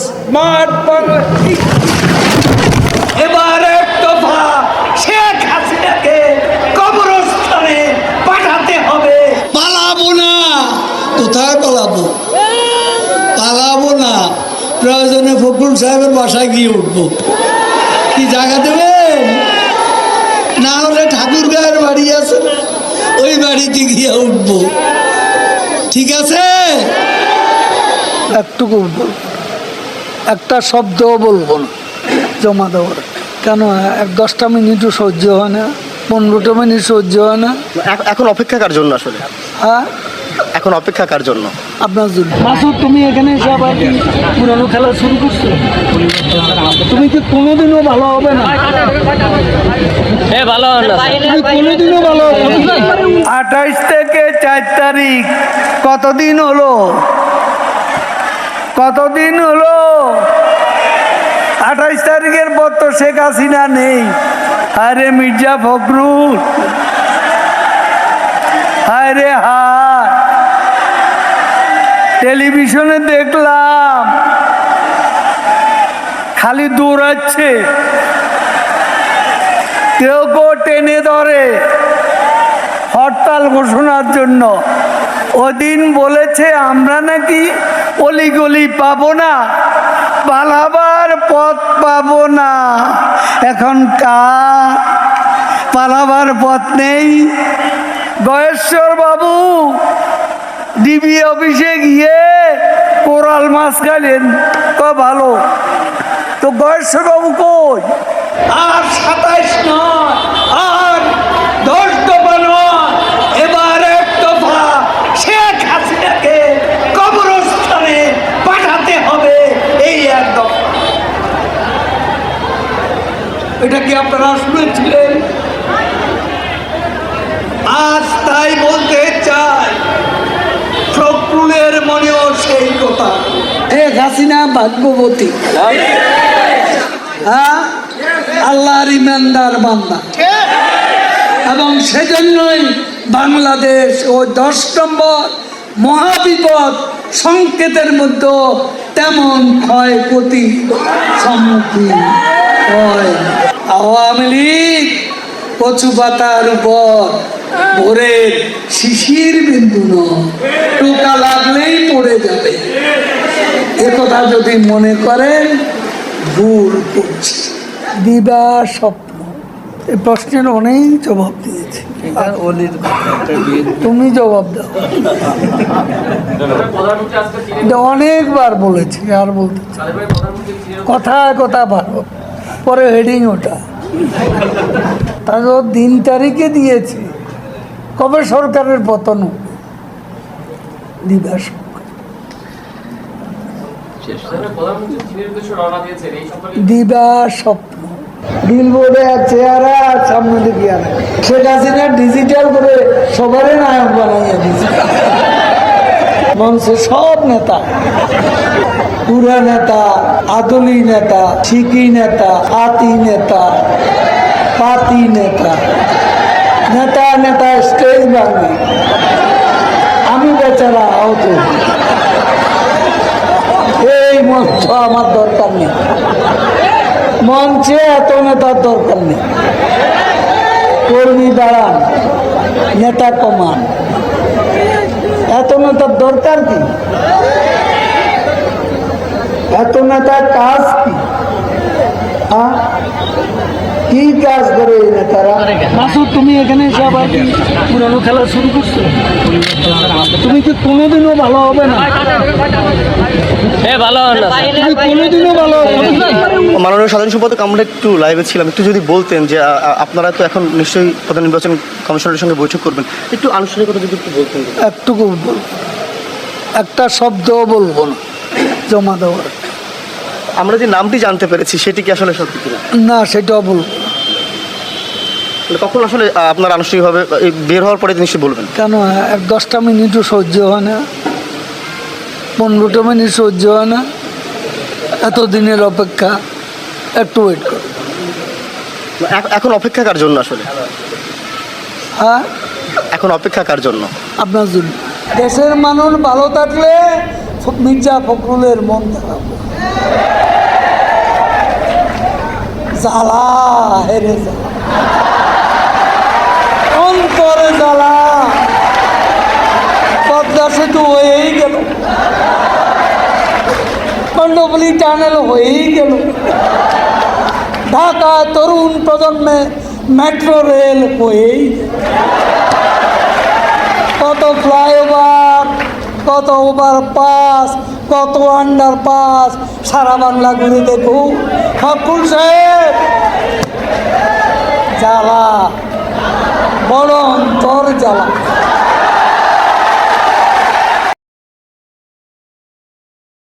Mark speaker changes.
Speaker 1: Smart Bangla. এবার এক দফা শেখ হাসিনাকে কবরস্থানে পাঠাতে হবে।
Speaker 2: পালাবো না। কোথায় পালাবো? পালাবো না। প্রয়োজনে ফখরুল সাহেবের বাসায় গিয়ে উঠবো। কি জায়গা দেবেন? না হলে ঠাকুর গায়ের বাড়ি আছে না, ওই বাড়িতে গিয়ে উঠবো। ঠিক আছে?
Speaker 3: একটুকু একটা শব্দও বলবো না জমা দেওয়ার। কেন 10টা মিনিটও সহ্য হয় না, 15টা মিনিট সহ্য হয় না।
Speaker 4: এখন অপেক্ষা কার জন্য আসলে?
Speaker 3: হ্যাঁ,
Speaker 4: এখন অপেক্ষা কার জন্য?
Speaker 3: আপনার জন্য। মাসুদ, তুমি এখানে এসে আবার কি পুরানো খেলা শুরু করছো? তুমি কি কোনোদিনও ভালো হবে না?
Speaker 5: ভালো হবে না।
Speaker 3: তুমি কোনোদিনও ভালো হবে না।
Speaker 1: 28 থেকে 4 তারিখ কতদিন হলো? কতদিন হলো? 28 তারিখের পর তো শেখ হাসিনা নেই। আরে মির্জা ফখরুল, আরে হায়, টেলিভিশনে দেখলাম খালি দৌড়াচ্ছে, কেউ কেউ টেনে ধরে হরতাল ঘোষণার জন্য। ওদিন বলেছে আমরা নাকি অলিগলি পাবো না, পালাবার পথ পাবো না। এখন কার পালাবার পথ নেই? গয়েশ্বর বাবু ডিবি অফিসে গিয়ে কোরাল মাছ খাইলেন, ভালো তো। গয়েশ্বর বাবু কই? আর 27 নয়, আর 10 দফা নয়, এবার এক দফা শেখ হাসিনাকে কবরস্থানে পাঠাতে হবে। এই এক দফা। এটা কি আপনারা শুনেছিলেন? আজ তাই বলতে চাই, ফখরুলের মনেও সেই কথা।
Speaker 3: শেখ হাসিনা ভাগ্যবতী, হ্যাঁ, আল্লাহর ইমানদার বান্দা, এবং সেজন্যই বাংলাদেশ ওই 10 নম্বর মহাবিপদ সংকেতের মধ্যে তেমন ক্ষয়ক্ষতি সম্মুখীন হয়। আওয়ামী লীগ কচু পাতার উপর ভোরের শিশির বিন্দু নয়, টোকা লাগলেই পড়ে যাবে। একথা যদি মনে করেন ভুল করছি। দিবা স্বপ্ন, এই প্রশ্নের অনেক জবাব দিয়েছি, তুমি জবাব দাও। এটা অনেকবার বলেছি, আর বলতে চাই। কথায় কথা ভালো, পরে হেডিং ওটা। তারপর দিন তারিখে দিয়েছি কবে সরকারের পতন হবে। দিবা স্বপ্ন, দিবা স্বপ্ন। বিলবোর্ডে চেহারা সামনে দিকে আনে। শেখ হাসিনা ডিজিটাল করে সবারই নায়ক বানাইয়া দিয়েছে। মঞ্চে সব নেতা, পুরা নেতা, আদলি নেতা, শিকি নেতা, আতি নেতা, পাতি নেতা, নেতা নেতা স্টেজ ভাঙি। আমি বেচারা আহত। এই মঞ্চ আমার দরকার নেই, মঞ্চে এত নেতার দরকার নেই। কর্মী দাঁড়ান, নেতা কমান, এত নেতার দরকার কি? এত নেতার কাজ কি? কি কাজ করে এই নেতারা? মাসুদ, তুমি এখানে এসে আবার কি পুরানো খেলা শুরু করছো? তুমি কি কোনোদিনও ভালো হবে না?
Speaker 5: ভালো হবে না।
Speaker 3: তুমি কোনোদিনও ভালো হবে না।
Speaker 4: মাননীয় সাধারণ সম্পাদক, আমরা একটু লাইভে ছিলাম, একটু যদি বলতেন যে আপনারা তো এখন নিশ্চয়ই প্রধান নির্বাচন কমিশনের সঙ্গে বৈঠক করবেন, একটু আনুষ্ঠানিকতা যদি একটু বলতেন।
Speaker 3: একটুকু বলবো, একটা শব্দও বলবো না জমা দেওয়ার।
Speaker 4: আমরা যে নামটি জানতে পেরেছি সেটি কি আসলে সত্যি কিনা?
Speaker 3: না, সেটাও বলবো।
Speaker 4: কখন আসলে আপনার আনুষ্ঠানিকভাবে বের হওয়ার পরে নিশ্চয়ই বলবেন?
Speaker 3: কেন 10টা মিনিটও সহ্য হয় না, 15টা মিনিট সহ্য হয় না। এতদিনের অপেক্ষা, একটু ওয়েট করো।
Speaker 4: এখন অপেক্ষা কার জন্য আসলে?
Speaker 3: হ্যাঁ,
Speaker 4: এখন অপেক্ষা কার জন্য?
Speaker 3: আপনার জন্য। দেশের মানুষ ভালো থাকলে মির্জা ফখরুলের মন খারাপ, জ্বালা হেরে জ্বালা, অন্তরে জ্বালা। পদ্মা সেতু হয়েই গেল, কর্ণফুলী টানেল হয়েই গেল, ঢাকা তরুণ প্রজন্মে মেট্রো রেল হয়েই গেল। কত ফ্লাইওভার, কত ওভারপাস, কত আন্ডারপাস, সারা বাংলা ঘুরে দেখুন। ফখরুল সাহেব জ্বালা, বড় অন্তর জ্বালা।